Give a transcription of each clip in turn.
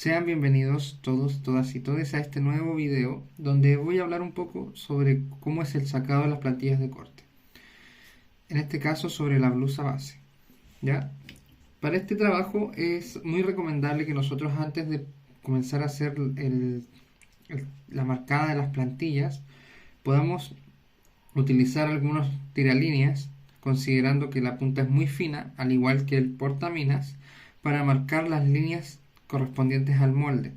Sean bienvenidos todos, todas y todes a este nuevo video donde voy a hablar un poco sobre cómo es el sacado de las plantillas de corte. En este caso sobre la blusa base, ¿ya? Para este trabajo es muy recomendable que nosotros antes de comenzar a hacer la marcada de las plantillas podamos utilizar algunos tiralíneas considerando que la punta es muy fina, al igual que el portaminas, para marcar las líneas correspondientes al molde,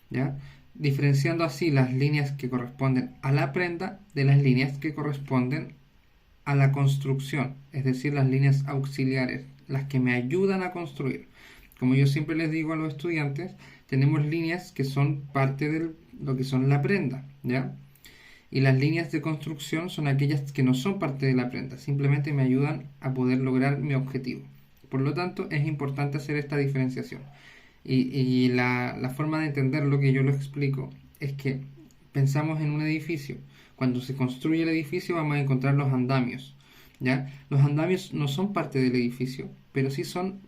¿ya? Diferenciando así las líneas que corresponden a la prenda de las líneas que corresponden a la construcción, es decir, las líneas auxiliares, las que me ayudan a construir. Como yo siempre les digo a los estudiantes, tenemos líneas que son parte de lo que son la prenda, ¿ya? Y las líneas de construcción son aquellas que no son parte de la prenda, simplemente me ayudan a poder lograr mi objetivo. Por lo tanto, es importante hacer esta diferenciación. Y la forma de entender lo que yo lo explico es que pensamos en un edificio. Cuando se construye el edificio vamos a encontrar los andamios, ¿ya? Los andamios no son parte del edificio, pero sí son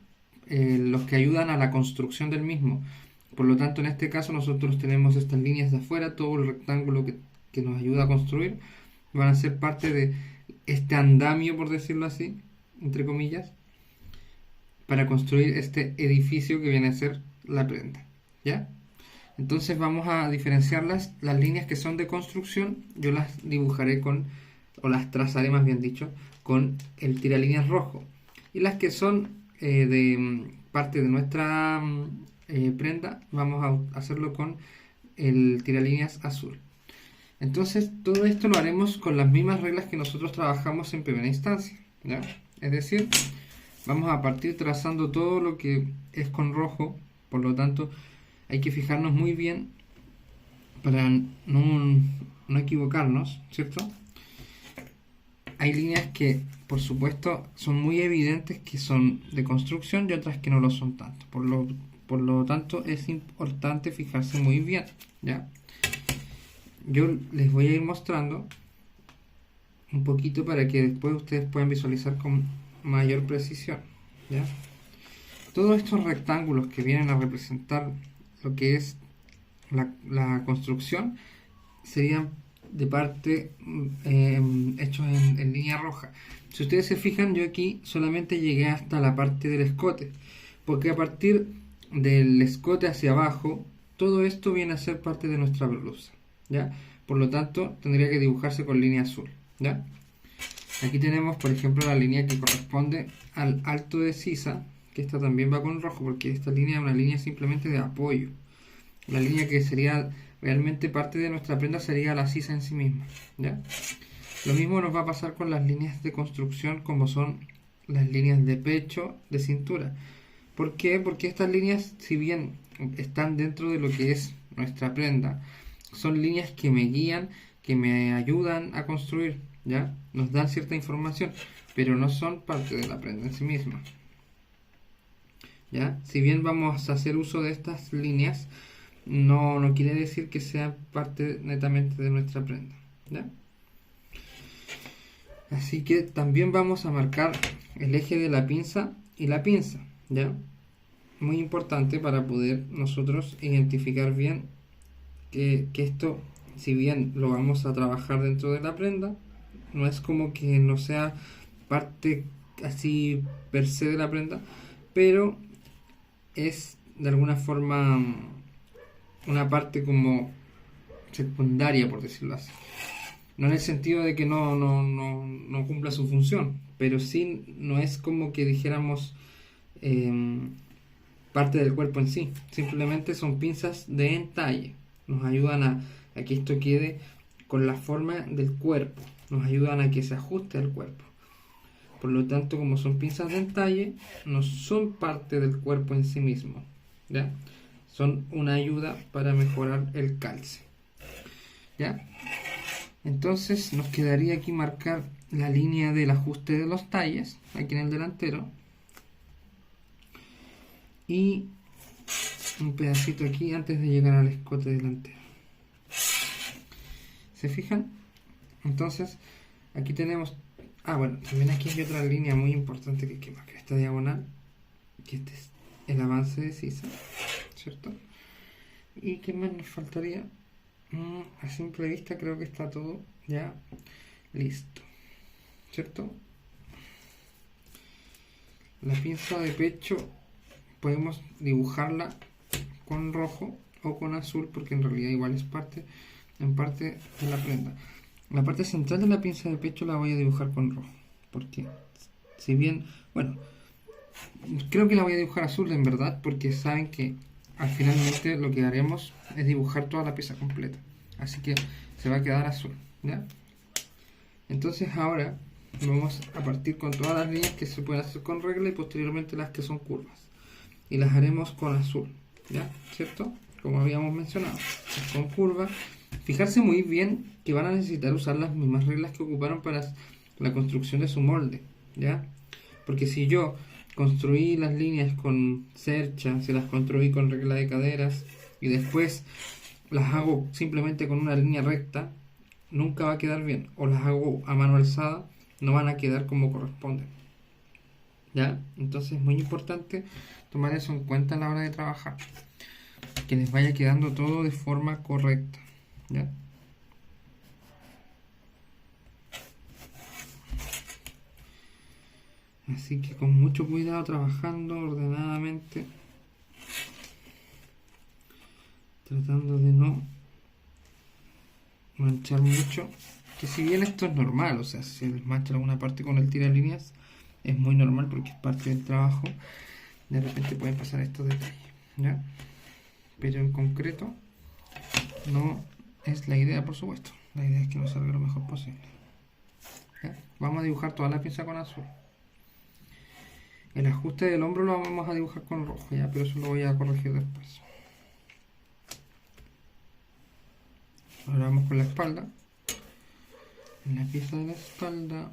los que ayudan a la construcción del mismo. Por lo tanto, en este caso nosotros tenemos estas líneas de afuera, todo el rectángulo que nos ayuda a construir, van a ser parte de este andamio, por decirlo así, entre comillas, para construir este edificio que viene a ser la prenda, ¿ya? Entonces vamos a diferenciar las líneas que son de construcción, yo las dibujaré o las trazaré más bien dicho, con el tiralíneas rojo. Y las que son de parte de nuestra prenda, vamos a hacerlo con el tiralíneas azul. Entonces todo esto lo haremos con las mismas reglas que nosotros trabajamos en primera instancia, ¿ya? Es decir, vamos a partir trazando todo lo que es con rojo, por lo tanto hay que fijarnos muy bien para no equivocarnos, ¿cierto? Hay líneas que, por supuesto, son muy evidentes que son de construcción y otras que no lo son tanto. Por lo tanto, es importante fijarse muy bien, ¿ya? Yo les voy a ir mostrando un poquito para que después ustedes puedan visualizar con mayor precisión, ¿ya? Todos estos rectángulos que vienen a representar lo que es la construcción serían de parte hechos en línea roja. Si ustedes se fijan, yo aquí solamente llegué hasta la parte del escote, porque a partir del escote hacia abajo todo esto viene a ser parte de nuestra blusa, ¿ya? Por lo tanto tendría que dibujarse con línea azul, ¿ya? Aquí tenemos por ejemplo la línea que corresponde al alto de sisa, que esta también va con rojo porque esta línea es una línea simplemente de apoyo. La línea que sería realmente parte de nuestra prenda sería la sisa en sí misma, ¿ya? Lo mismo nos va a pasar con las líneas de construcción como son las líneas de pecho, de cintura. ¿Por qué? Porque estas líneas, si bien están dentro de lo que es nuestra prenda, son líneas que me guían, que me ayudan a construir, ¿ya? Nos dan cierta información, pero no son parte de la prenda en sí misma, ¿ya? Si bien vamos a hacer uso de estas líneas, no quiere decir que sea parte netamente de nuestra prenda, ¿ya? Así que también vamos a marcar el eje de la pinza y la pinza, ¿ya? Muy importante para poder nosotros identificar bien que esto, si bien lo vamos a trabajar dentro de la prenda, no es como que no sea parte así per se de la prenda, pero es de alguna forma una parte como secundaria, por decirlo así. No en el sentido de que no cumpla su función, pero sí no es como que dijéramos parte del cuerpo en sí. Simplemente son pinzas de entalle. Nos ayudan a que esto quede con la forma del cuerpo. Nos ayudan a que se ajuste al cuerpo. Por lo tanto, como son pinzas de entalle, no son parte del cuerpo en sí mismo, ¿ya? Son una ayuda para mejorar el calce, ¿ya? Entonces nos quedaría aquí marcar la línea del ajuste de los talles, aquí en el delantero, y un pedacito aquí antes de llegar al escote delantero. ¿Se fijan? Entonces aquí tenemos, bueno, también aquí hay otra línea muy importante que hay que marcar, esta diagonal, que este es el avance de sisa, ¿cierto? ¿Y qué más nos faltaría? A simple vista creo que está todo ya listo, ¿cierto? La pinza de pecho podemos dibujarla con rojo o con azul, porque en realidad igual es en parte de la prenda. La parte central de la pinza de pecho la voy a dibujar con rojo, porque si bien, bueno, creo que la voy a dibujar azul en verdad, porque saben que al finalmente lo que haremos es dibujar toda la pieza completa, así que se va a quedar azul, ¿ya? Entonces ahora vamos a partir con todas las líneas que se pueden hacer con regla y posteriormente las que son curvas, y las haremos con azul, ¿ya? ¿Cierto? Como habíamos mencionado, con curvas. Fijarse muy bien que van a necesitar usar las mismas reglas que ocuparon para la construcción de su molde, ¿ya? Porque si yo construí las líneas con cercha, si las construí con regla de caderas y después las hago simplemente con una línea recta, nunca va a quedar bien. O las hago a mano alzada, no van a quedar como corresponden, ¿ya? Entonces es muy importante tomar eso en cuenta a la hora de trabajar, que les vaya quedando todo de forma correcta, ¿ya? Así que con mucho cuidado, trabajando ordenadamente, tratando de no manchar mucho, que si bien esto es normal, o sea, si se les mancha alguna parte con el tiralíneas, es muy normal porque es parte del trabajo, de repente pueden pasar estos detalles, ¿ya? Pero en concreto no es la idea, por supuesto, la idea es que nos salga lo mejor posible, ¿ya? Vamos a dibujar toda la pieza con azul. El ajuste del hombro lo vamos a dibujar con rojo, ya, pero eso lo voy a corregir después. Ahora vamos con la espalda. En la pieza de la espalda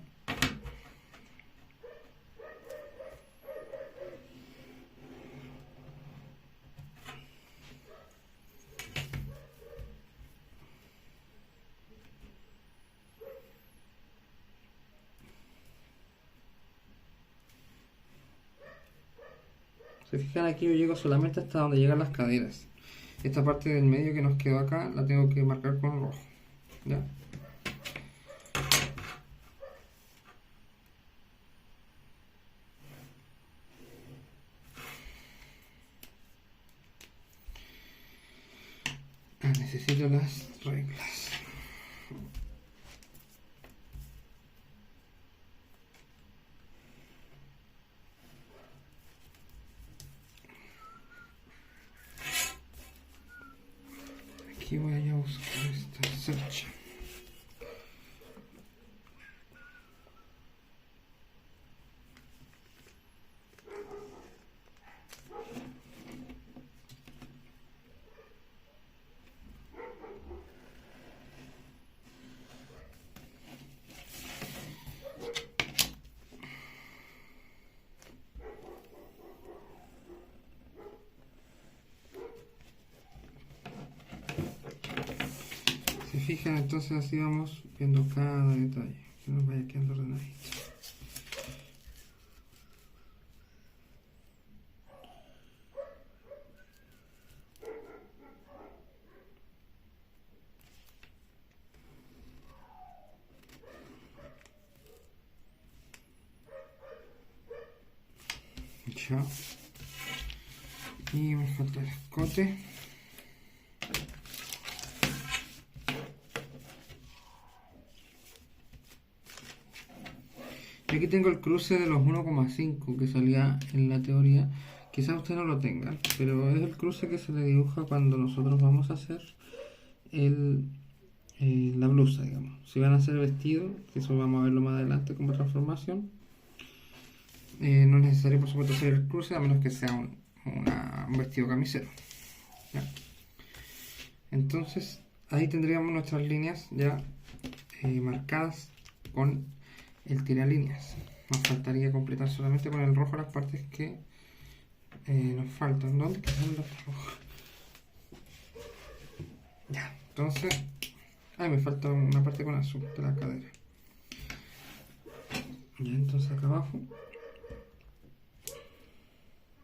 se fijan aquí, yo llego solamente hasta donde llegan las caderas. Esta parte del medio que nos quedó acá la tengo que marcar con rojo, ¿ya? Necesito las reglas. Aquí voy a buscar esta cercha. Se fijan, entonces así vamos viendo cada detalle, que nos vaya quedando ordenadito. Ya. Y me falta el escote. Y aquí tengo el cruce de los 1,5 que salía en la teoría. Quizás ustedes no lo tengan, pero es el cruce que se le dibuja cuando nosotros vamos a hacer la blusa, digamos. Si van a hacer vestido, que eso vamos a verlo más adelante como transformación, no es necesario, por supuesto, hacer el cruce a menos que sea un vestido camisero, ¿ya? Entonces ahí tendríamos nuestras líneas ya marcadas con el tiralíneas. Nos faltaría completar solamente con el rojo las partes que nos faltan. ¿Dónde quedan los rojos? Ya, entonces me falta una parte con azul de la cadera. Ya, entonces acá abajo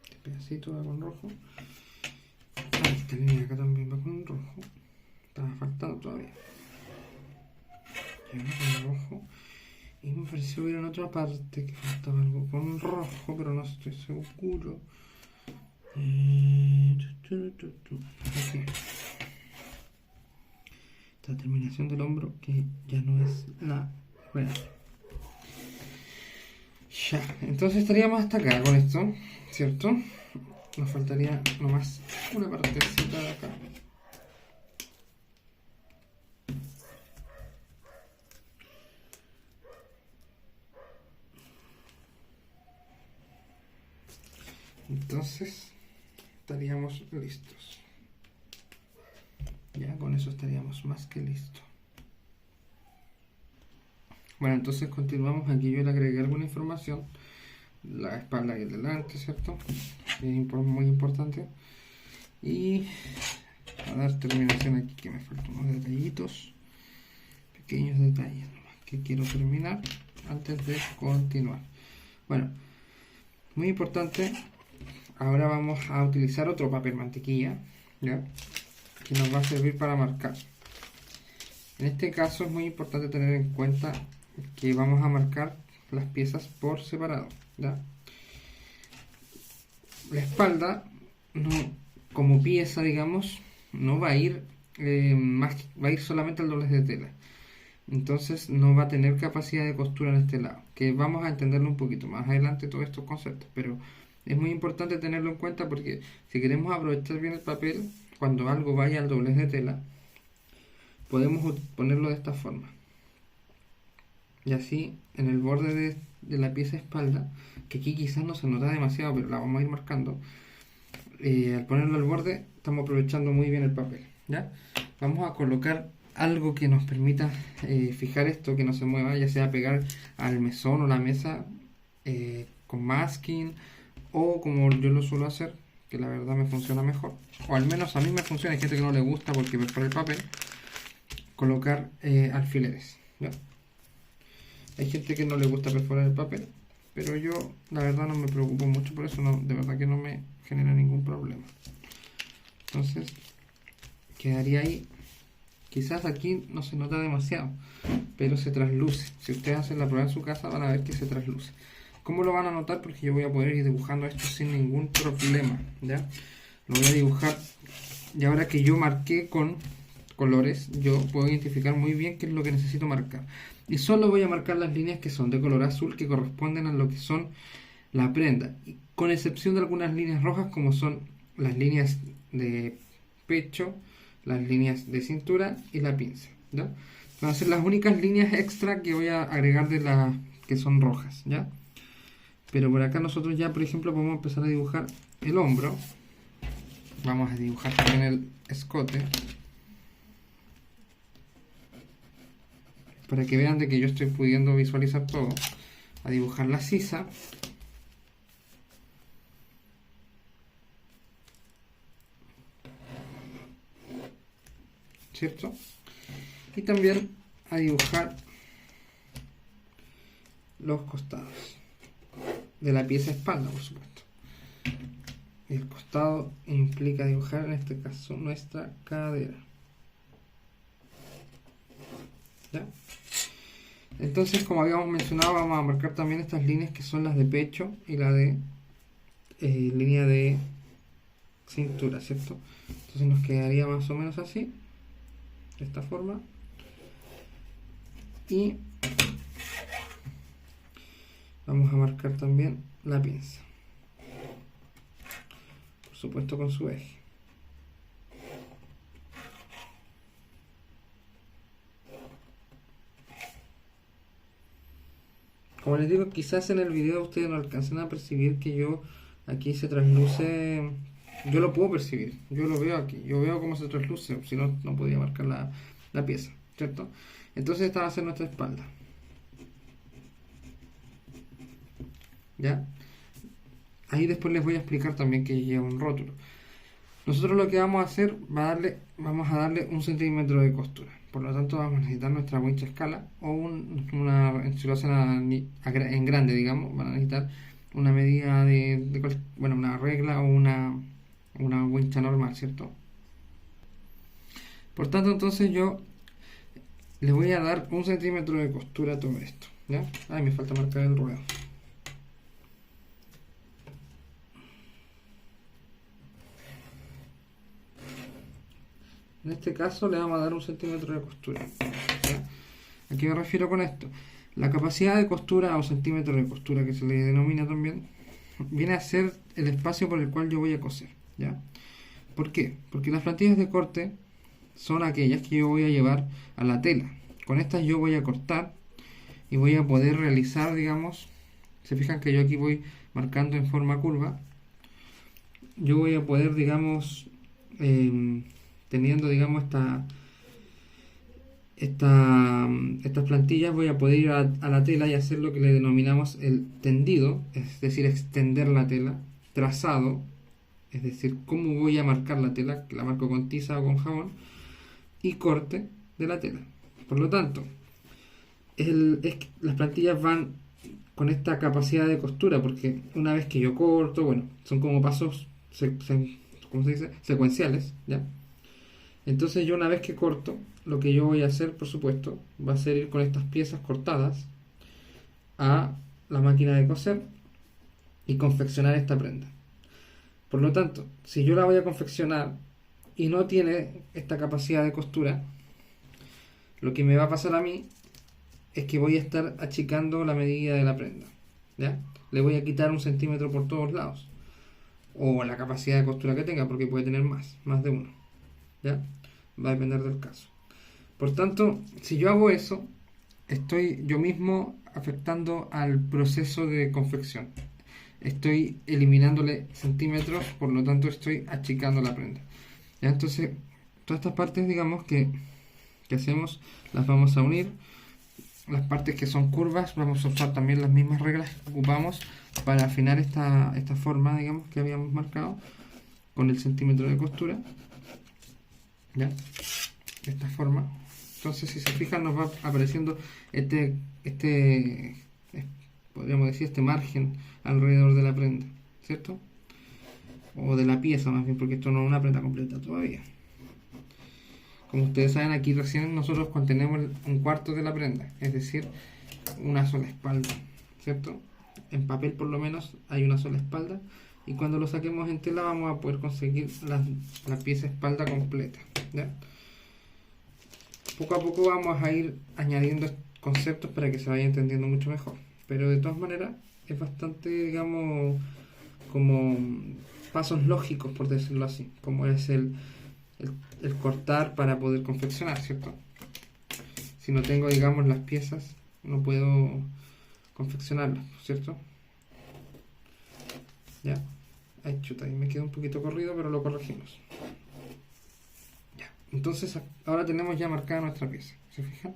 este pedacito va con rojo. Esta línea acá también va si hubiera en otra parte que faltaba algo con rojo, pero no estoy seguro. Aquí. Esta terminación del hombro que ya no es la real. Ya, entonces estaríamos hasta acá con esto, ¿cierto? Nos faltaría nomás una partecita de acá. Entonces estaríamos listos. Ya con eso estaríamos más que listos. Bueno, entonces continuamos. Aquí yo le agregué alguna información. La espalda y el delante, ¿cierto? Es muy importante. Y a dar terminación aquí, que me faltan unos detallitos. Pequeños detalles nomás que quiero terminar antes de continuar. Bueno, muy importante. Ahora vamos a utilizar otro papel mantequilla, ¿ya? Que nos va a servir para marcar. En este caso es muy importante tener en cuenta que vamos a marcar las piezas por separado, ¿ya? La espalda, no, como pieza, digamos, no va a ir va a ir solamente al doblez de tela. Entonces no va a tener capacidad de costura en este lado, que vamos a entenderlo un poquito más adelante todos estos conceptos, pero es muy importante tenerlo en cuenta porque si queremos aprovechar bien el papel, cuando algo vaya al doblez de tela, podemos ponerlo de esta forma. Y así en el borde de la pieza espalda, que aquí quizás no se nota demasiado, pero la vamos a ir marcando, al ponerlo al borde estamos aprovechando muy bien el papel, ¿ya? Vamos a colocar algo que nos permita fijar esto, que no se mueva, ya sea pegar al mesón o la mesa con masking, o como yo lo suelo hacer, que la verdad me funciona mejor, o al menos a mí me funciona. Hay gente que no le gusta porque perfora el papel, colocar alfileres, ¿ya? Hay gente que no le gusta perforar el papel, pero yo la verdad no me preocupo mucho por eso, no, de verdad que no me genera ningún problema. Entonces quedaría ahí. Quizás aquí no se nota demasiado, pero se trasluce. Si ustedes hacen la prueba en su casa van a ver que se trasluce. ¿Cómo lo van a notar? Porque yo voy a poder ir dibujando esto sin ningún problema, ¿ya? Lo voy a dibujar, y ahora que yo marqué con colores, yo puedo identificar muy bien qué es lo que necesito marcar. Y solo voy a marcar las líneas que son de color azul, que corresponden a lo que son la prenda, con excepción de algunas líneas rojas, como son las líneas de pecho, las líneas de cintura y la pinza, ¿ya? Van a ser las únicas líneas extra que voy a agregar de las que son rojas, ¿ya? Pero por acá nosotros ya, por ejemplo, podemos empezar a dibujar el hombro. Vamos a dibujar también el escote, para que vean de que yo estoy pudiendo visualizar todo. A dibujar la sisa, ¿cierto? Y también a dibujar los costados de la pieza espalda, por supuesto. Y el costado implica dibujar, en este caso, nuestra cadera, ¿ya? Entonces, como habíamos mencionado, vamos a marcar también estas líneas que son las de pecho y la de línea de cintura, ¿cierto? Entonces nos quedaría más o menos así, de esta forma. Y vamos a marcar también la pinza, por supuesto con su eje. Como les digo, quizás en el video ustedes no alcancen a percibir que yo aquí se trasluce. Yo lo puedo percibir, yo lo veo aquí, yo veo cómo se trasluce, si no, no podía marcar la pieza, ¿cierto? Entonces esta va a ser nuestra espalda, ¿ya? Ahí después les voy a explicar también que lleva un rótulo. Nosotros lo que vamos a hacer, vamos a darle 1 centímetro de costura. Por lo tanto vamos a necesitar nuestra wincha escala o si lo hacen en grande, digamos, van a necesitar una medida bueno, una regla o una wincha normal, ¿cierto? Por tanto, entonces yo le voy a dar 1 centímetro de costura a todo esto, ¿Ya? Ay, me falta marcar el ruedo. En este caso le vamos a dar 1 centímetro de costura. ¿Ya? ¿A qué me refiero con esto? La capacidad de costura o centímetro de costura que se le denomina también viene a ser el espacio por el cual yo voy a coser. ¿Ya? ¿Por qué? Porque las plantillas de corte son aquellas que yo voy a llevar a la tela. Con estas yo voy a cortar y voy a poder realizar, digamos, se fijan que yo aquí voy marcando en forma curva, yo voy a poder, digamos, teniendo, digamos, estas plantillas, voy a poder ir a la tela y hacer lo que le denominamos el tendido, es decir, extender la tela, trazado, es decir, cómo voy a marcar la tela, la marco con tiza o con jabón, y corte de la tela. Por lo tanto, las plantillas van con esta capacidad de costura, porque una vez que yo corto, bueno, son como pasos ¿cómo se dice? Secuenciales, ¿ya? Entonces yo una vez que corto, lo que yo voy a hacer, por supuesto, va a ser ir con estas piezas cortadas a la máquina de coser y confeccionar esta prenda. Por lo tanto, si yo la voy a confeccionar y no tiene esta capacidad de costura, lo que me va a pasar a mí es que voy a estar achicando la medida de la prenda, ¿ya? Le voy a quitar 1 centímetro por todos lados, o la capacidad de costura que tenga, porque puede tener más de uno, ¿ya? Va a depender del caso. Por tanto, si yo hago eso, estoy yo mismo afectando al proceso de confección. Estoy eliminándole centímetros, por lo tanto estoy achicando la prenda. ¿Ya? Entonces, todas estas partes, digamos, que hacemos, las vamos a unir. Las partes que son curvas, vamos a usar también las mismas reglas que ocupamos para afinar esta forma, digamos, que habíamos marcado con el centímetro de costura. ¿Ya? De esta forma. Entonces, si se fijan, nos va apareciendo podríamos decir, este margen alrededor de la prenda, ¿cierto? O de la pieza, más bien, porque esto no es una prenda completa todavía. Como ustedes saben, aquí recién nosotros contenemos 1/4 de la prenda, es decir, una sola espalda, ¿cierto? En papel por lo menos hay una sola espalda, y cuando lo saquemos en tela vamos a poder conseguir la pieza espalda completa, ¿ya? Poco a poco vamos a ir añadiendo conceptos para que se vaya entendiendo mucho mejor, pero de todas maneras es bastante, digamos, como pasos lógicos, por decirlo así, como es el cortar para poder confeccionar, ¿cierto? Si no tengo, digamos, las piezas, no puedo confeccionarlas, ¿cierto? Ya, ay, chuta, ahí me quedó un poquito corrido, pero lo corregimos. Ya, entonces ahora tenemos ya marcada nuestra pieza, ¿se fijan?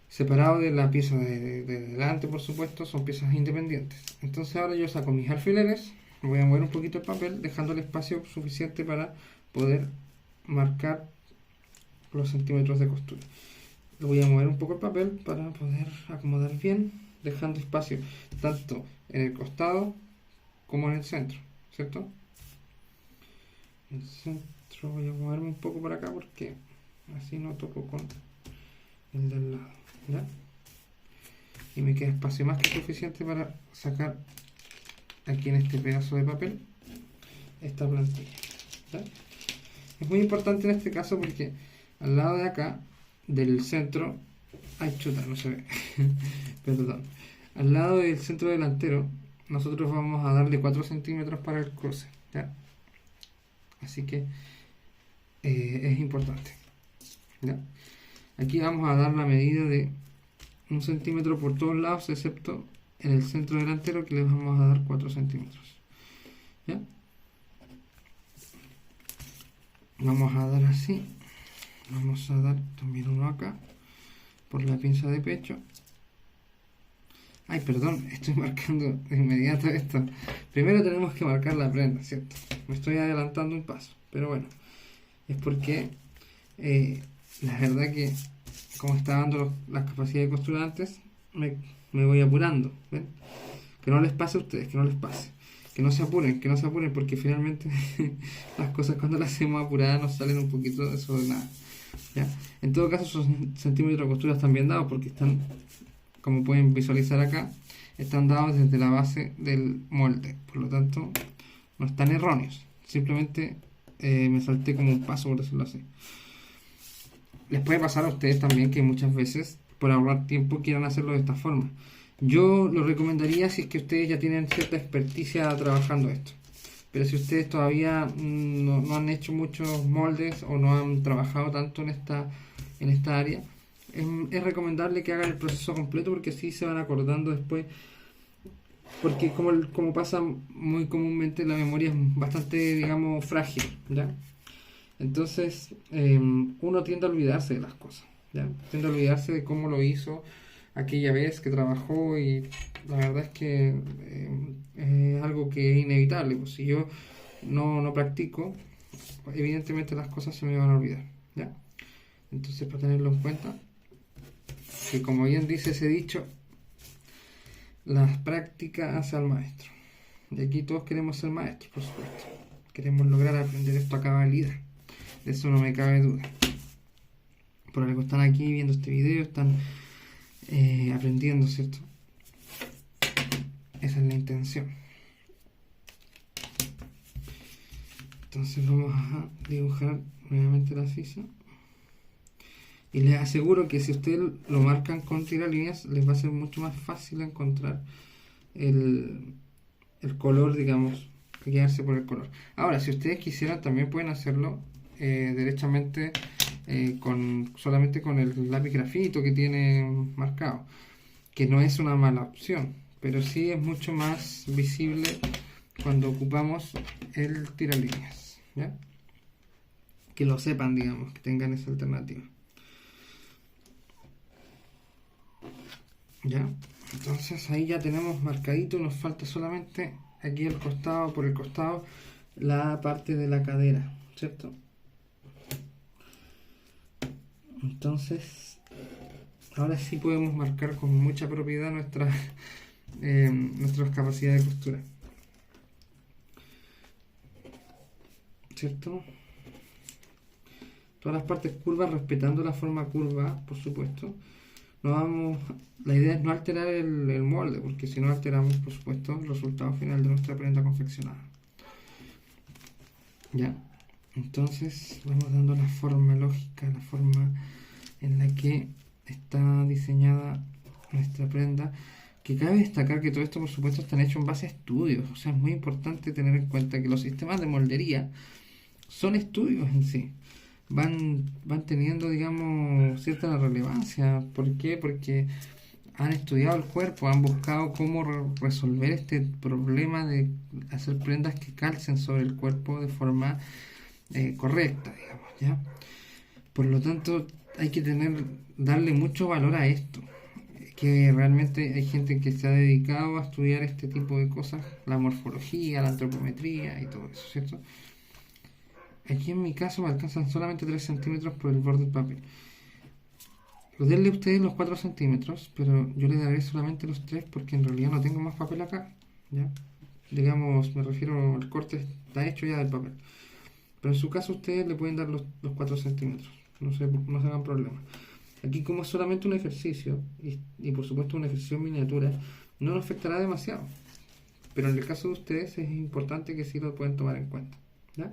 Separado de la pieza de delante, por supuesto, son piezas independientes. Entonces ahora yo saco mis alfileres, voy a mover un poquito el papel, dejando el espacio suficiente para poder marcar los centímetros de costura. Lo voy a mover un poco el papel para poder acomodar bien, dejando espacio tanto en el costado como en el centro, ¿cierto? El centro voy a moverme un poco por acá porque así no toco con el del lado, ¿ya? Y me queda espacio más que suficiente para sacar aquí en este pedazo de papel esta plantilla, ¿ya? Es muy importante en este caso porque al lado de acá del centro, ay chuta, no se ve, perdón, al lado del centro delantero nosotros vamos a darle 4 centímetros para el cruce, ¿ya? Así que es importante, ¿ya? Aquí vamos a dar la medida de 1 centímetro por todos lados, excepto en el centro delantero, que le vamos a dar 4 centímetros, ¿ya? Vamos a dar así, vamos a dar también uno acá por la pinza de pecho. Ay, perdón, estoy marcando de inmediato esto. Primero tenemos que marcar la prenda, ¿cierto? Me estoy adelantando un paso, pero bueno, es porque la verdad que como estaba dando las capacidades de costura antes, me voy apurando, ¿ven? Que no les pase a ustedes, que no les pase. Que no se apuren, porque finalmente las cosas cuando las hacemos apuradas nos salen un poquito desordenadas, ¿ya? En todo caso, esos centímetros de costura están bien dados porque están como pueden visualizar acá, están dados desde la base del molde, por lo tanto no están erróneos, simplemente me salté como un paso, por decirlo así. Les puede pasar a ustedes también que muchas veces, por ahorrar tiempo, quieran hacerlo de esta forma. Yo lo recomendaría si es que ustedes ya tienen cierta experticia trabajando esto. Pero si ustedes todavía no han hecho muchos moldes o no han trabajado tanto en esta área, es recomendable que hagan el proceso completo porque así se van acordando después. Porque como pasa muy comúnmente, la memoria es bastante, digamos, frágil, ¿ya? Entonces, uno tiende a olvidarse de las cosas, ¿ya? Tiende a olvidarse de cómo lo hizo aquella vez que trabajó y la verdad es que es algo que es inevitable. Pues si yo no practico, evidentemente las cosas se me van a olvidar, ¿ya? Entonces, para tenerlo en cuenta, que como bien dice ese dicho, las prácticas hace al maestro. Y aquí todos queremos ser maestros, por supuesto. Queremos lograr aprender esto a cabalidad. De eso no me cabe duda. Por algo están aquí viendo este video, están aprendiendo, ¿cierto? Esa es la intención. Entonces vamos a dibujar nuevamente la sisa. Y les aseguro que si ustedes lo marcan con tiralíneas, les va a ser mucho más fácil encontrar el color, digamos, que guiarse por el color. Ahora, si ustedes quisieran, también pueden hacerlo derechamente solamente con el lápiz grafito que tiene marcado, que no es una mala opción, pero sí es mucho más visible cuando ocupamos el tiralíneas, ¿ya? Que lo sepan, digamos, que tengan esa alternativa. ¿Ya? Entonces ahí ya tenemos marcadito, nos falta solamente aquí el costado, por el costado, la parte de la cadera, ¿cierto? Entonces, ahora sí podemos marcar con mucha propiedad nuestras capacidades de costura, ¿cierto? Todas las partes curvas, respetando la forma curva, por supuesto. La idea es no alterar el molde, porque si no alteramos, por supuesto, el resultado final de nuestra prenda confeccionada. ¿Ya? Entonces vamos dando la forma lógica, la forma en la que está diseñada nuestra prenda, que cabe destacar que todo esto, por supuesto, está hecho en base a estudios. O sea, es muy importante tener en cuenta que los sistemas de moldería son estudios en sí. Van teniendo, digamos, cierta relevancia. ¿Por qué? Porque han estudiado el cuerpo, han buscado cómo resolver este problema de hacer prendas que calcen sobre el cuerpo de forma correcta, digamos, ¿ya? Por lo tanto, hay que darle mucho valor a esto, que realmente hay gente que se ha dedicado a estudiar este tipo de cosas, la morfología, la antropometría y todo eso, ¿cierto? Aquí en mi caso me alcanzan solamente 3 centímetros por el borde del papel. Denle ustedes los 4 centímetros, pero yo le daré solamente los 3 porque en realidad no tengo más papel acá, ¿ya? Digamos, me refiero al corte, está hecho ya del papel. Pero en su caso ustedes le pueden dar los 4 centímetros, no se hagan problema. Aquí como es solamente un ejercicio, y por supuesto un ejercicio en miniatura, no nos afectará demasiado. Pero en el caso de ustedes es importante que sí lo pueden tomar en cuenta, ¿ya?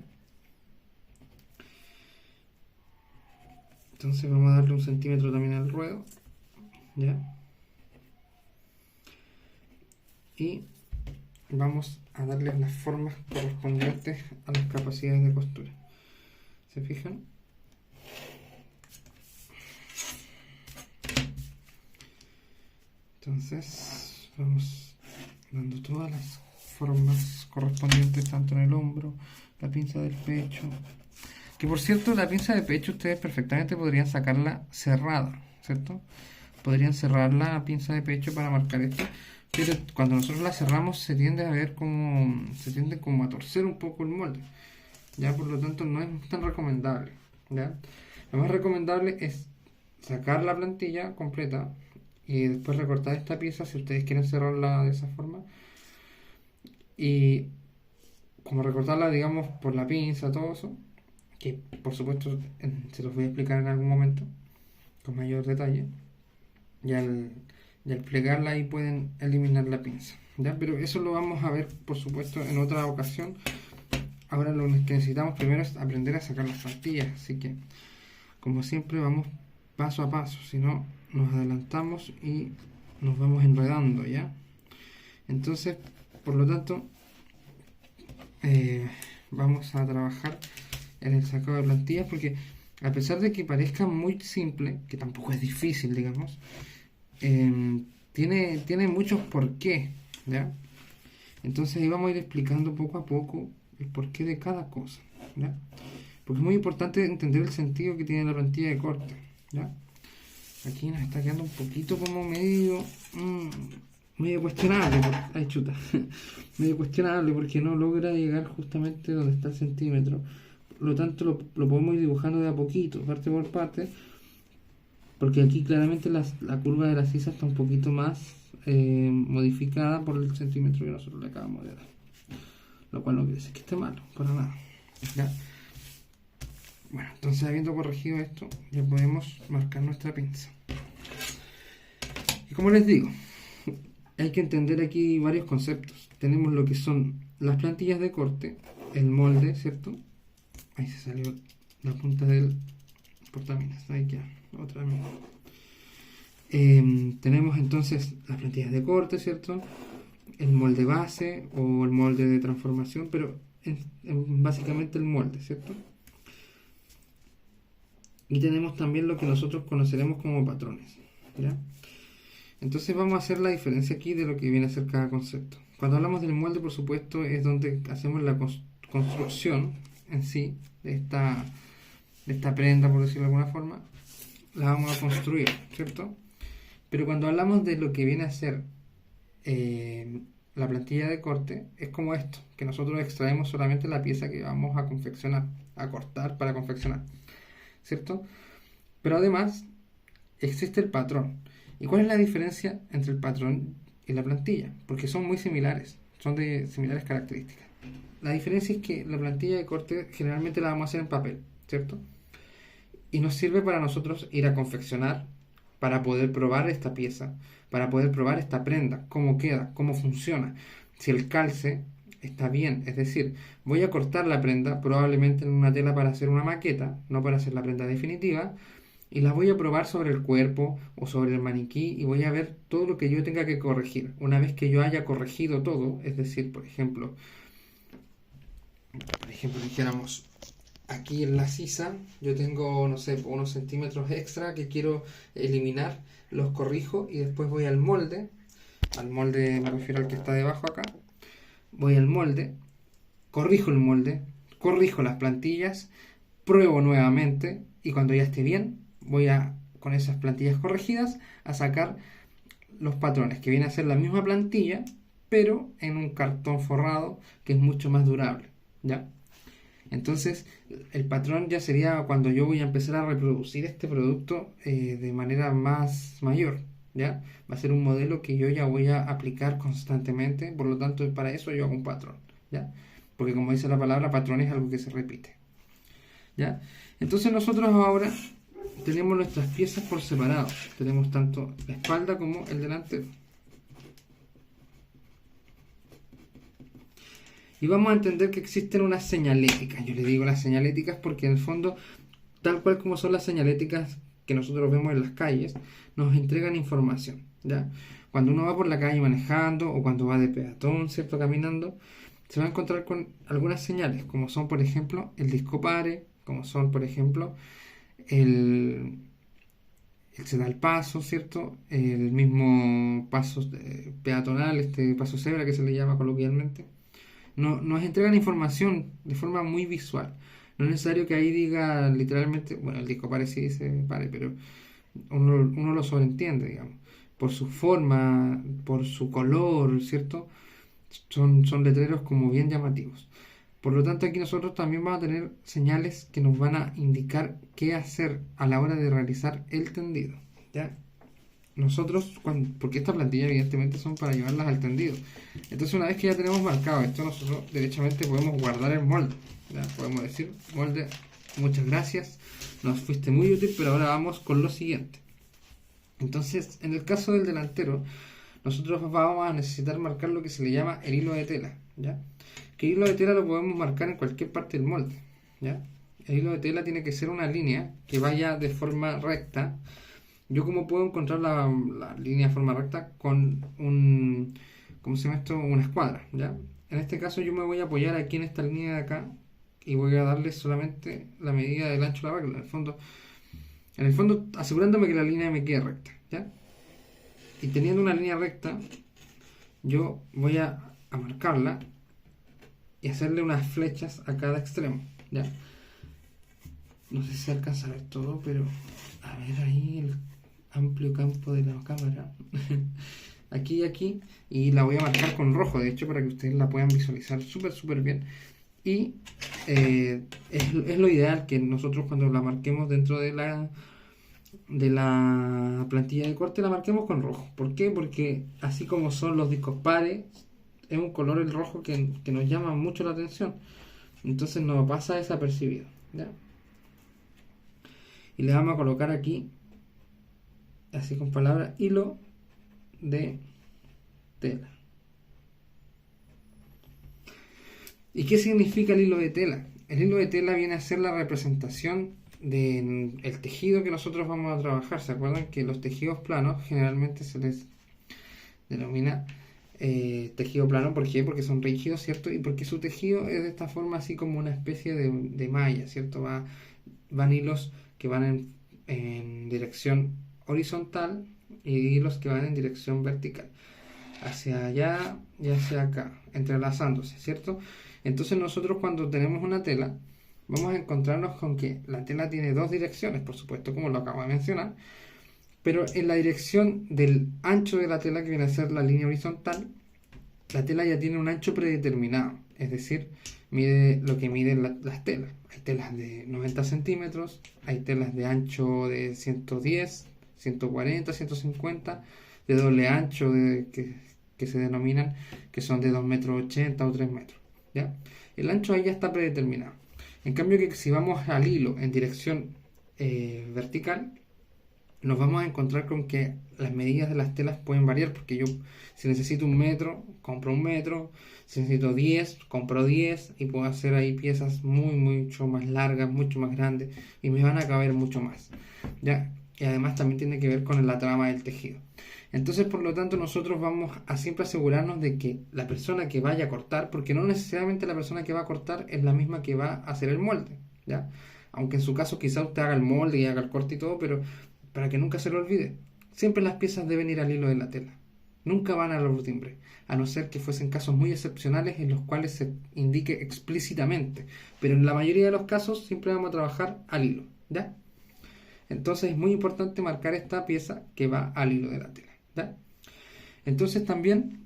Entonces vamos a darle 1 centímetro también al ruedo, ¿ya? Y vamos a darle las formas correspondientes a las capacidades de costura. ¿Se fijan? Entonces vamos dando todas las formas correspondientes tanto en el hombro, la pinza del pecho. Que por cierto, la pinza de pecho ustedes perfectamente podrían sacarla cerrada, ¿cierto? Podrían cerrar la pinza de pecho para marcar esto, pero cuando nosotros la cerramos se tiende como a torcer un poco el molde, ya, por lo tanto no es tan recomendable, ¿ya? Lo más recomendable es sacar la plantilla completa y después recortar esta pieza si ustedes quieren cerrarla de esa forma, y como recortarla, digamos, por la pinza, todo eso, que por supuesto se los voy a explicar en algún momento con mayor detalle. Ya Y al plegarla ahí pueden eliminar la pinza, ¿ya? Pero eso lo vamos a ver, por supuesto, en otra ocasión. Ahora lo que necesitamos primero es aprender a sacar las plantillas, así que, como siempre, vamos paso a paso, si no nos adelantamos y nos vamos enredando, ¿ya? Entonces, por lo tanto, vamos a trabajar en el sacado de plantillas, porque a pesar de que parezca muy simple, que tampoco es difícil, digamos, tiene muchos porqués, ¿ya? Entonces ahí vamos a ir explicando poco a poco el porqué de cada cosa, ¿ya? Porque es muy importante entender el sentido que tiene la plantilla de corte, ¿ya? Aquí nos está quedando un poquito como medio cuestionable, ay chuta, medio cuestionable porque no logra llegar justamente donde está el centímetro. Por lo tanto lo podemos ir dibujando de a poquito, parte por parte, porque aquí claramente la curva de la sisa está un poquito más modificada por el centímetro que nosotros le acabamos de dar, lo cual no quiere decir que esté malo, para nada, ¿ya? Bueno, entonces habiendo corregido esto, ya podemos marcar nuestra pinza. Y como les digo, hay que entender aquí varios conceptos. Tenemos lo que son las plantillas de corte, el molde, ¿cierto? Ahí se salió la punta del portaminas, ahí queda, otra vez. Tenemos entonces las plantillas de corte, ¿cierto? El molde base o el molde de transformación, pero básicamente el molde, ¿cierto? Y tenemos también lo que nosotros conoceremos como patrones, ¿ya? Entonces vamos a hacer la diferencia aquí de lo que viene a ser cada concepto. Cuando hablamos del molde, por supuesto, es donde hacemos la construcción en sí de esta prenda, por decirlo de alguna forma. La vamos a construir, ¿cierto? Pero cuando hablamos de lo que viene a ser la plantilla de corte, es como esto, que nosotros extraemos solamente la pieza que vamos a confeccionar, a cortar para confeccionar, ¿cierto? Pero además existe el patrón. ¿Y cuál es la diferencia entre el patrón y la plantilla? Porque son muy similares, son de similares características. La diferencia es que la plantilla de corte generalmente la vamos a hacer en papel, ¿cierto? Y nos sirve para nosotros ir a confeccionar, para poder probar esta pieza, para poder probar esta prenda, cómo queda, cómo funciona, si el calce está bien. Es decir, voy a cortar la prenda probablemente en una tela para hacer una maqueta, no para hacer la prenda definitiva, y la voy a probar sobre el cuerpo o sobre el maniquí y voy a ver todo lo que yo tenga que corregir. Una vez que yo haya corregido todo, es decir, por ejemplo, dijéramos, aquí en la sisa yo tengo, no sé, unos centímetros extra que quiero eliminar, los corrijo y después voy al molde me refiero al que está debajo acá, voy al molde, corrijo el molde, corrijo las plantillas, pruebo nuevamente y cuando ya esté bien, voy con esas plantillas corregidas, a sacar los patrones, que viene a ser la misma plantilla, pero en un cartón forrado que es mucho más durable, ¿ya? Entonces, el patrón ya sería cuando yo voy a empezar a reproducir este producto de manera más mayor, ¿ya? Va a ser un modelo que yo ya voy a aplicar constantemente, por lo tanto, para eso yo hago un patrón, ¿ya? Porque como dice la palabra, patrón es algo que se repite, ¿ya? Entonces nosotros ahora tenemos nuestras piezas por separado. Tenemos tanto la espalda como el delantero. Y vamos a entender que existen unas señaléticas. Yo le digo las señaléticas porque en el fondo, tal cual como son las señaléticas que nosotros vemos en las calles, nos entregan información, ¿ya? Cuando uno va por la calle manejando o cuando va de peatón, ¿cierto? Caminando, se va a encontrar con algunas señales, como son, por ejemplo, el disco pare, como son, por ejemplo, el se da el paso, ¿cierto? El mismo paso peatonal, este paso cebra que se le llama coloquialmente. Nos entregan información de forma muy visual. No es necesario que ahí diga literalmente, bueno, el disco pare sí dice pare, pero uno lo sobreentiende, digamos. Por su forma, por su color, ¿cierto? Son letreros como bien llamativos. Por lo tanto, aquí nosotros también vamos a tener señales que nos van a indicar qué hacer a la hora de realizar el tendido, ¿ya? Nosotros, porque esta plantilla evidentemente son para llevarlas al tendido. Entonces, una vez que ya tenemos marcado esto, nosotros derechamente podemos guardar el molde, ¿ya? Podemos decir, molde, muchas gracias, nos fuiste muy útil, pero ahora vamos con lo siguiente. Entonces, en el caso del delantero, nosotros vamos a necesitar marcar lo que se le llama el hilo de tela, ¿ya? Que el hilo de tela lo podemos marcar en cualquier parte del molde, ¿ya? El hilo de tela tiene que ser una línea que vaya de forma recta. Yo como puedo encontrar la línea de forma recta con ¿cómo se llama esto? Una escuadra, ¿ya? En este caso yo me voy a apoyar aquí en esta línea de acá y voy a darle solamente la medida del ancho de la regla. En el fondo asegurándome que la línea me quede recta, ¿ya? Y teniendo una línea recta, yo voy a marcarla y hacerle unas flechas a cada extremo, ¿ya? No sé si se alcanza a ver todo, pero a ver ahí el amplio campo de la cámara. Aquí y aquí. Y la voy a marcar con rojo, de hecho, para que ustedes la puedan visualizar súper bien. Y es lo ideal que nosotros cuando la marquemos dentro de la plantilla de corte la marquemos con rojo. ¿Por qué? Porque así como son los discos pares, es un color el rojo que nos llama mucho la atención. Entonces no pasa desapercibido, ¿ya? Y le vamos a colocar aquí, así con palabra, hilo de tela. ¿Y qué significa el hilo de tela? El hilo de tela viene a ser la representación del tejido que nosotros vamos a trabajar. ¿Se acuerdan que los tejidos planos generalmente se les denomina tejido plano? ¿Por qué? Porque son rígidos, ¿cierto? Y porque su tejido es de esta forma así como una especie de malla, ¿cierto? Van hilos que van en dirección horizontal y hilos que van en dirección vertical, hacia allá y hacia acá, entrelazándose, ¿cierto? Entonces nosotros cuando tenemos una tela, vamos a encontrarnos con que la tela tiene dos direcciones, por supuesto, como lo acabo de mencionar, pero en la dirección del ancho de la tela, que viene a ser la línea horizontal, la tela ya tiene un ancho predeterminado, es decir, mide lo que miden las telas. Hay telas de 90 centímetros, hay telas de ancho de 110, 140, 150, de doble ancho que se denominan, que son de 2,80 m o 3 metros, ¿ya? El ancho ahí ya está predeterminado. En cambio que si vamos al hilo en dirección vertical, nos vamos a encontrar con que las medidas de las telas pueden variar, porque yo si necesito 1 metro, compro 1 metro, si necesito 10, compro 10 y puedo hacer ahí piezas mucho más largas, mucho más grandes y me van a caber mucho más, ¿ya? Y además también tiene que ver con la trama del tejido. Entonces, por lo tanto, nosotros vamos a siempre asegurarnos de que la persona que vaya a cortar, porque no necesariamente la persona que va a cortar es la misma que va a hacer el molde, ¿ya? Aunque en su caso quizá usted haga el molde y haga el corte y todo, pero para que nunca se lo olvide, siempre las piezas deben ir al hilo de la tela. Nunca van a los timbres, a no ser que fuesen casos muy excepcionales en los cuales se indique explícitamente. Pero en la mayoría de los casos siempre vamos a trabajar al hilo, ¿ya? Entonces es muy importante marcar esta pieza que va al hilo de la tela, ¿ya? Entonces también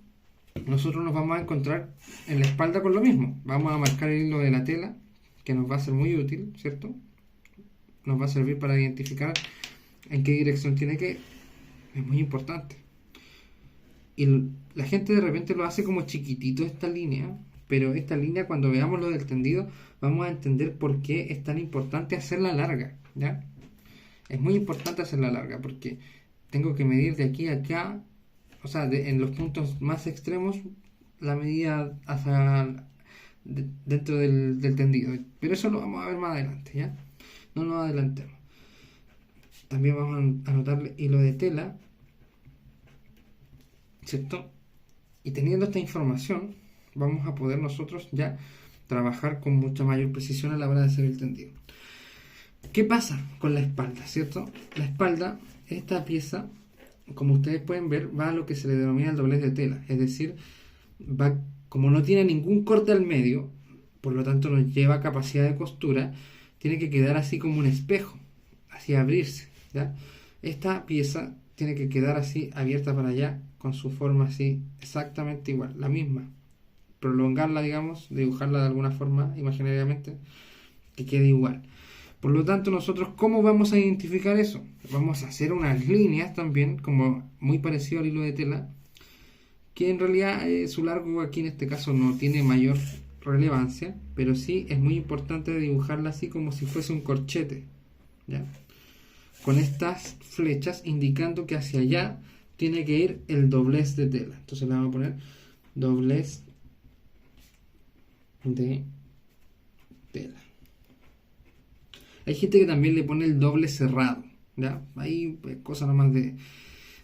nosotros nos vamos a encontrar en la espalda con lo mismo. Vamos a marcar el hilo de la tela, que nos va a ser muy útil, ¿cierto? Nos va a servir para identificar en qué dirección tiene que ir. Es muy importante. Y la gente de repente lo hace como chiquitito esta línea, pero esta línea cuando veamos lo del tendido vamos a entender por qué es tan importante hacerla larga, ¿ya? Es muy importante hacerla larga porque tengo que medir de aquí a acá, o sea, en los puntos más extremos, la medida dentro del tendido. Pero eso lo vamos a ver más adelante, ¿ya? No nos adelantemos. También vamos a anotar hilo de tela, ¿cierto? Y teniendo esta información, vamos a poder nosotros ya trabajar con mucha mayor precisión a la hora de hacer el tendido. ¿Qué pasa con la espalda, cierto? La espalda, esta pieza, como ustedes pueden ver, va a lo que se le denomina el doblez de tela. Es decir, va, como no tiene ningún corte al medio, por lo tanto no lleva capacidad de costura, tiene que quedar así como un espejo, así abrirse, ¿ya? Esta pieza tiene que quedar así abierta para allá, con su forma así exactamente igual, la misma. Prolongarla, digamos, dibujarla de alguna forma imaginariamente, que quede igual. Por lo tanto, nosotros, ¿cómo vamos a identificar eso? Vamos a hacer unas líneas también, como muy parecido al hilo de tela, que en realidad su largo aquí en este caso no tiene mayor relevancia, pero sí es muy importante dibujarla así como si fuese un corchete, ¿ya? con estas flechas indicando que hacia allá tiene que ir el doblez de tela. Entonces le vamos a poner doblez de tela. Hay gente que también le pone el doble cerrado, ¿ya? Hay cosas nomás de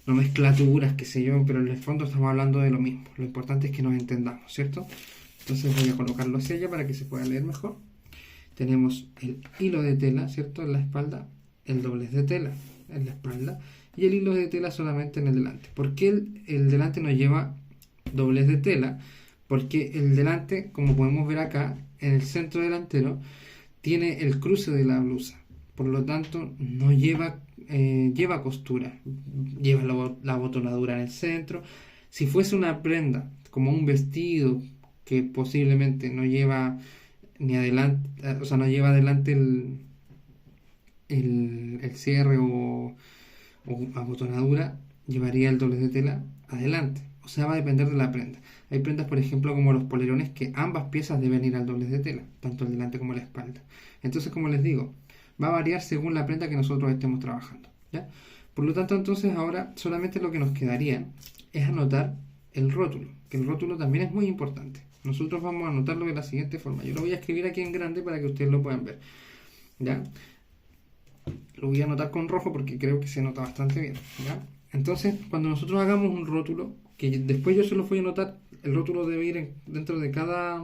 nomenclaturas, qué sé yo, pero en el fondo estamos hablando de lo mismo. Lo importante es que nos entendamos, ¿cierto? Entonces voy a colocarlo hacia allá para que se pueda leer mejor. Tenemos el hilo de tela, ¿cierto? En la espalda, el doblez de tela en la espalda y el hilo de tela solamente en el delante. ¿Por qué el delante no lleva doblez de tela? Porque el delante, como podemos ver acá, en el centro delantero, tiene el cruce de la blusa. Por lo tanto, no lleva, lleva costura. Lleva la botonadura en el centro. Si fuese una prenda, como un vestido, que posiblemente no lleva ni adelante, o sea, no lleva adelante el cierre o abotonadura, llevaría el doblez de tela adelante. O sea, va a depender de la prenda. Hay prendas, por ejemplo, como los polerones, que ambas piezas deben ir al doblez de tela, tanto el delante como la espalda. Entonces, como les digo, va a variar según la prenda que nosotros estemos trabajando, ¿ya? Por lo tanto, entonces, ahora solamente lo que nos quedaría es anotar el rótulo, que el rótulo también es muy importante. Nosotros vamos a anotarlo de la siguiente forma. Yo lo voy a escribir aquí en grande para que ustedes lo puedan ver, ¿ya? Lo voy a anotar con rojo porque creo que se nota bastante bien, ¿ya? Entonces, cuando nosotros hagamos un rótulo, que después yo se los voy a anotar, el rótulo debe ir dentro de cada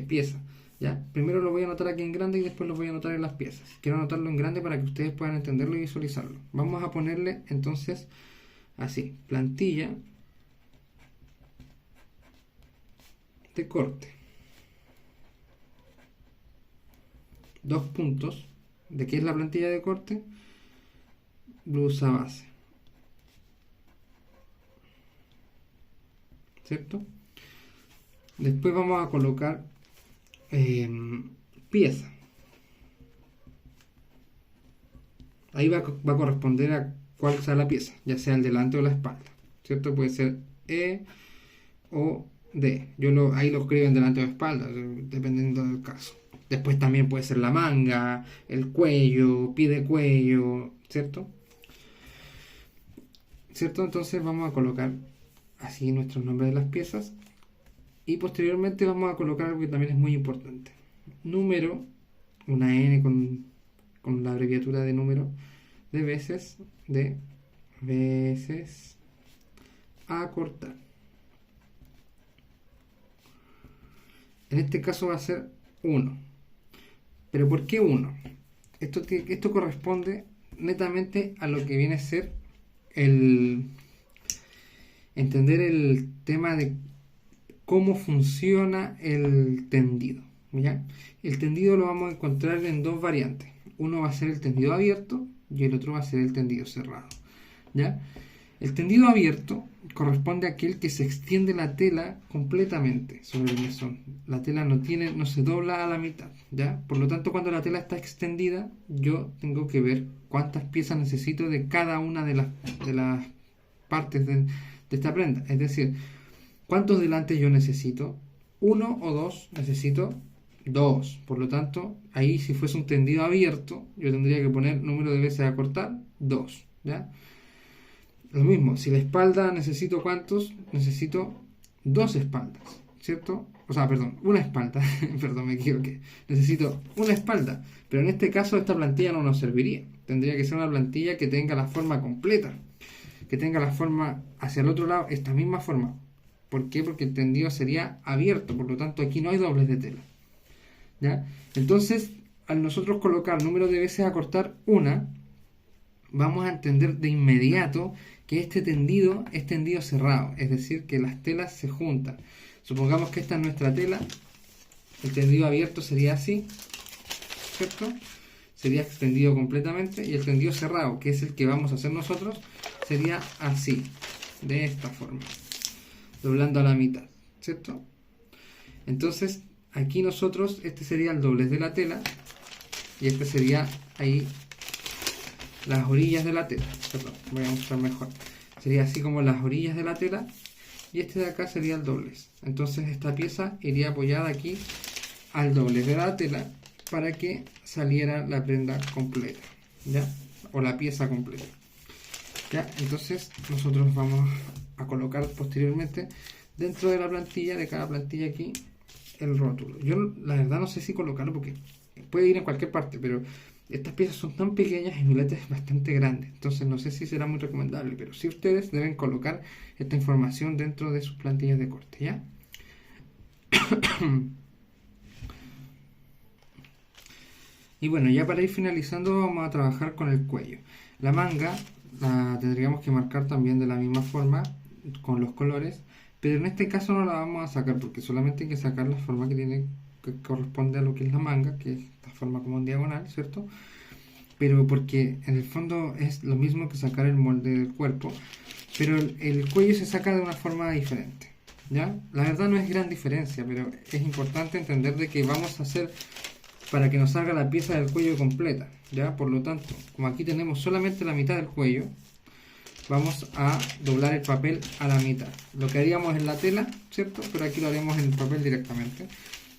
pieza, ¿ya? Primero lo voy a anotar aquí en grande y después lo voy a anotar en las piezas. Quiero anotarlo en grande para que ustedes puedan entenderlo y visualizarlo. Vamos a ponerle entonces así, plantilla de corte. Dos puntos. ¿De qué es la plantilla de corte? Blusa base. ¿Cierto? Después vamos a colocar pieza. Ahí va a corresponder a cuál sea la pieza, ya sea el delante o la espalda. ¿Cierto? Puede ser E o D. Ahí lo escribo en delante o espalda, dependiendo del caso. Después también puede ser la manga, el cuello, pie de cuello, ¿cierto? ¿Cierto? Entonces vamos a colocar así nuestros nombres de las piezas y posteriormente vamos a colocar algo que también es muy importante. Número, una N con la abreviatura de número de veces a cortar. En este caso va a ser 1. ¿Pero por qué 1? Esto corresponde netamente a lo que viene a ser entender el tema de cómo funciona el tendido, ¿ya? El tendido lo vamos a encontrar en dos variantes. Uno va a ser el tendido abierto y el otro va a ser el tendido cerrado, ¿ya? El tendido abierto corresponde a aquel que se extiende la tela completamente sobre el mesón. La tela no se dobla a la mitad, ¿ya? Por lo tanto, cuando la tela está extendida, yo tengo que ver cuántas piezas necesito de cada una de las partes de esta prenda. Es decir, ¿cuántos delantes yo necesito? 1 o 2, necesito 2. Por lo tanto, ahí si fuese un tendido abierto, yo tendría que poner número de veces a cortar 2, ¿ya? Lo mismo, si la espalda necesito ¿cuántos? Necesito 2 espaldas, ¿cierto? O sea, perdón, una espalda, perdón, me equivoqué. Necesito una espalda, pero en este caso esta plantilla no nos serviría. Tendría que ser una plantilla que tenga la forma completa, que tenga la forma hacia el otro lado, esta misma forma. ¿Por qué? Porque el tendido sería abierto, por lo tanto aquí no hay dobles de tela, ¿ya? Entonces, al nosotros colocar número de veces a cortar una, vamos a entender de inmediato que este tendido es tendido cerrado, es decir, que las telas se juntan. Supongamos que esta es nuestra tela, el tendido abierto sería así, ¿cierto? Sería extendido completamente, y el tendido cerrado, que es el que vamos a hacer nosotros, sería así, de esta forma, doblando a la mitad, ¿cierto? Entonces, aquí nosotros, este sería el doblez de la tela, y este sería ahí las orillas de la tela. Perdón, voy a mostrar mejor. Sería así como las orillas de la tela, y este de acá sería el doblez. Entonces esta pieza iría apoyada aquí al doblez de la tela, para que saliera la prenda completa, ¿ya? O la pieza completa. ¿Ya? Entonces nosotros vamos a colocar posteriormente dentro de la plantilla, de cada plantilla aquí, el rótulo. Yo la verdad no sé si colocarlo porque puede ir en cualquier parte, pero estas piezas son tan pequeñas y mi letra es bastante grande, entonces no sé si será muy recomendable, pero sí ustedes deben colocar esta información dentro de sus plantillas de corte, ¿ya? Y bueno, ya para ir finalizando vamos a trabajar con el cuello. La manga la tendríamos que marcar también de la misma forma, con los colores, pero en este caso no la vamos a sacar porque solamente hay que sacar la forma que tiene, que corresponde a lo que es la manga, que es esta forma como en diagonal, ¿cierto? Pero porque en el fondo es lo mismo que sacar el molde del cuerpo, pero el cuello se saca de una forma diferente, ¿ya? La verdad no es gran diferencia, pero es importante entender de que vamos a hacer para que nos salga la pieza del cuello completa, ¿ya? Por lo tanto, como aquí tenemos solamente la mitad del cuello, vamos a doblar el papel a la mitad. Lo que haríamos en la tela, ¿cierto? Pero aquí lo haremos en el papel directamente.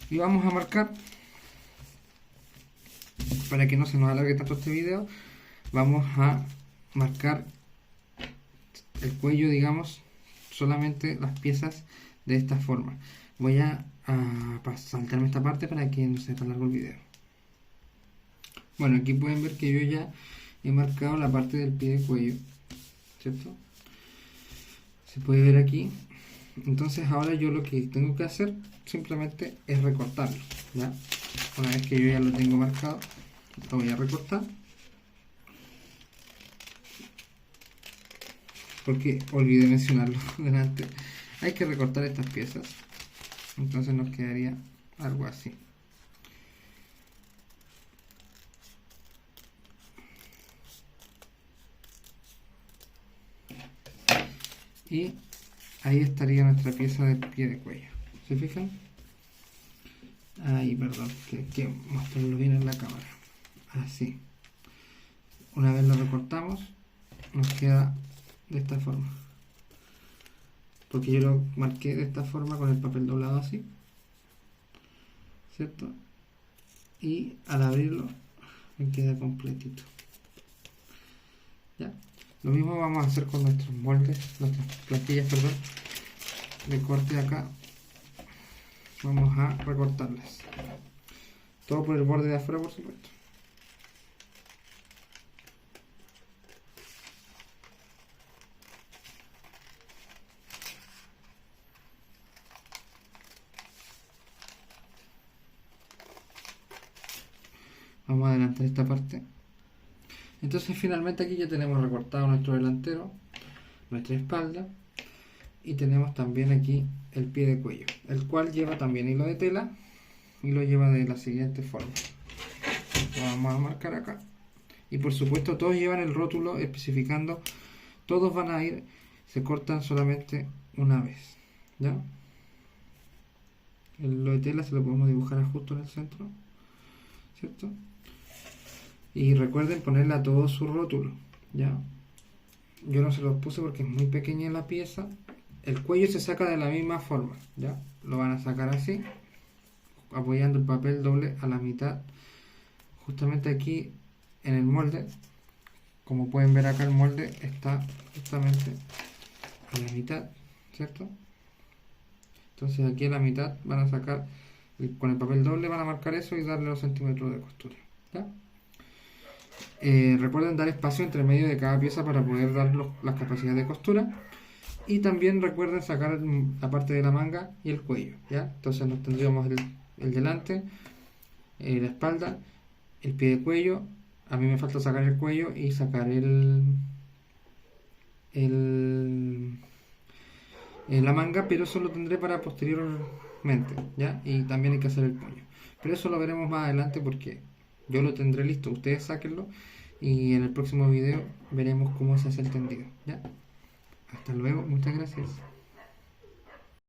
Y vamos a marcar, para que no se nos alargue tanto este video, vamos a marcar el cuello, digamos, solamente las piezas de esta forma. Voy a saltarme esta parte para que no se te alargue el video. Bueno, aquí pueden ver que yo ya he marcado la parte del pie de cuello, ¿cierto? Se puede ver aquí. Entonces ahora yo lo que tengo que hacer simplemente es recortarlo, ¿ya? Una vez que yo ya lo tengo marcado, lo voy a recortar, porque olvidé mencionarlo delante. Hay que recortar estas piezas, entonces nos quedaría algo así. Y ahí estaría nuestra pieza de pie de cuello. ¿Se fijan? Ahí, perdón, que mostrarlo bien en la cámara. Así. Una vez lo recortamos, nos queda de esta forma. Porque yo lo marqué de esta forma con el papel doblado así, ¿cierto? Y al abrirlo me queda completito. ¿Ya? Lo mismo vamos a hacer con nuestros moldes, nuestras plantillas, perdón, de corte acá. Vamos a recortarlas. Todo por el borde de afuera, por supuesto. Vamos a adelantar esta parte. Entonces finalmente aquí ya tenemos recortado nuestro delantero, nuestra espalda, y tenemos también aquí el pie de cuello, el cual lleva también hilo de tela y lo lleva de la siguiente forma. Lo vamos a marcar acá. Y por supuesto todos llevan el rótulo especificando, todos van a ir, se cortan solamente una vez, ¿ya? El hilo de tela se lo podemos dibujar justo en el centro, ¿cierto? Y recuerden ponerle a todo su rótulo, ¿ya? Yo no se los puse porque es muy pequeña la pieza. El cuello se saca de la misma forma, ¿ya? Lo van a sacar así, apoyando el papel doble a la mitad, justamente aquí en el molde. Como pueden ver acá, el molde está justamente a la mitad, ¿cierto? Entonces aquí a la mitad van a sacar, con el papel doble van a marcar eso y darle los centímetros de costura, ¿ya? Recuerden dar espacio entre medio de cada pieza para poder dar las capacidades de costura. Y también recuerden sacar la parte de la manga y el cuello, ¿ya? Entonces nos tendríamos el delante, la espalda, el pie de cuello. A mí me falta sacar el cuello y sacar la manga, pero eso lo tendré para posteriormente, ¿ya? Y también hay que hacer el puño. Pero eso lo veremos más adelante porque yo lo tendré listo, ustedes sáquenlo y en el próximo video veremos cómo se hace el tendido, ¿ya? Hasta luego, muchas gracias.